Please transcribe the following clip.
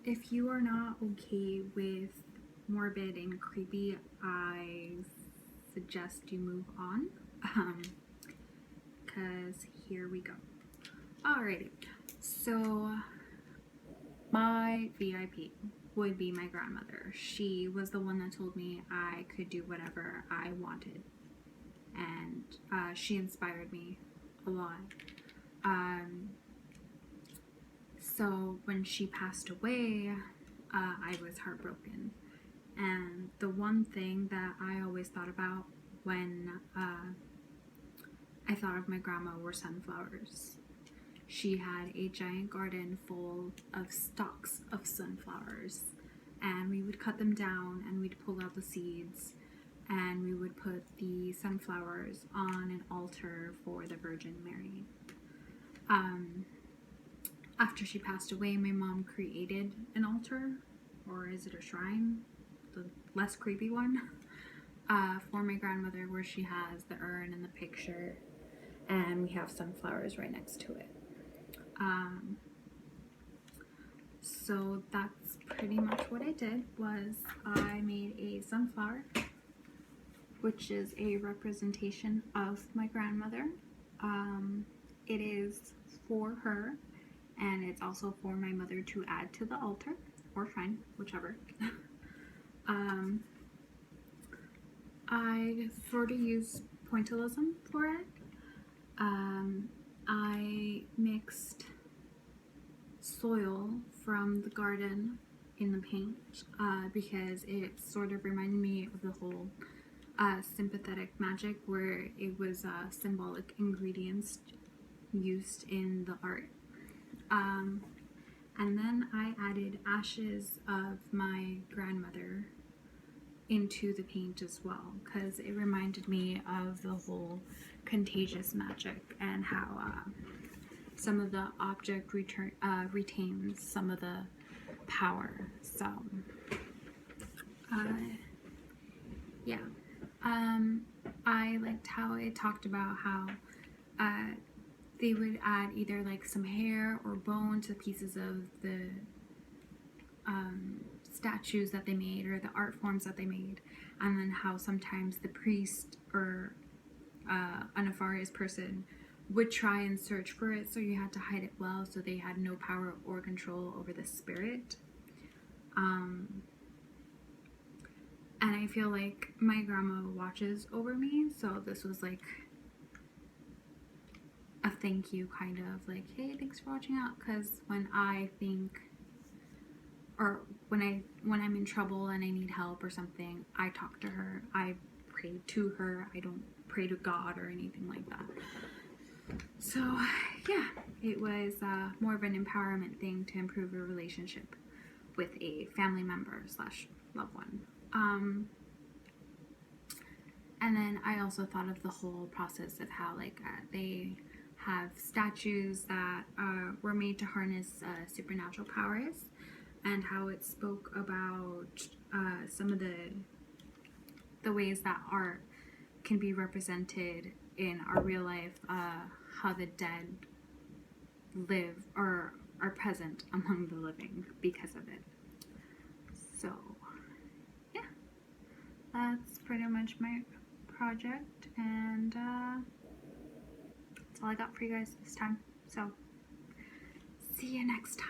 if you are not okay with morbid and creepy, I suggest you move on. Because here we go. Alrighty, so my VIP would be my grandmother. She was the one that told me I could do whatever I wanted, and she inspired me a lot. So when she passed away, I was heartbroken. And the one thing that I always thought about when I thought of my grandma were sunflowers. She had a giant garden full of stalks of sunflowers, and we would cut them down and we'd pull out the seeds, and we would put the sunflowers on an altar for the Virgin Mary. After she passed away, my mom created an altar, or is it a shrine? The less creepy one, for my grandmother, where she has the urn and the picture, and we have sunflowers right next to it. So that's pretty much what I did. Was I made a sunflower, which is a representation of my grandmother. It is for her, and it's also for my mother to add to the altar or shrine, whichever. I sort of use pointillism for it. I mixed soil from the garden in the paint because it sort of reminded me of the whole sympathetic magic, where it was symbolic ingredients used in the art. And then I added ashes of my grandmother into the paint as well, because it reminded me of the whole contagious magic and how some of the object retains some of the power. So yeah, I liked how it talked about how they would add either like some hair or bone to pieces of the statues that they made or the art forms that they made, and then how sometimes the priest or a nefarious person would try and search for it, so you had to hide it well so they had no power or control over the spirit. And I feel like my grandma watches over me, so this was like a thank you, kind of like, hey, thanks for watching out. Because when I think, or when I'm in trouble and I need help or something, I talk to her, I pray to her. I don't pray to God or anything like that. So yeah, it was more of an empowerment thing to improve your relationship with a family member slash loved one. And then I also thought of the whole process of how like they have statues that were made to harness supernatural powers, and how it spoke about some of the ways that art can be represented in our real life, how the dead live or are present among the living because of it. So yeah, that's pretty much my project, and that's all I got for you guys this time. So see you next time.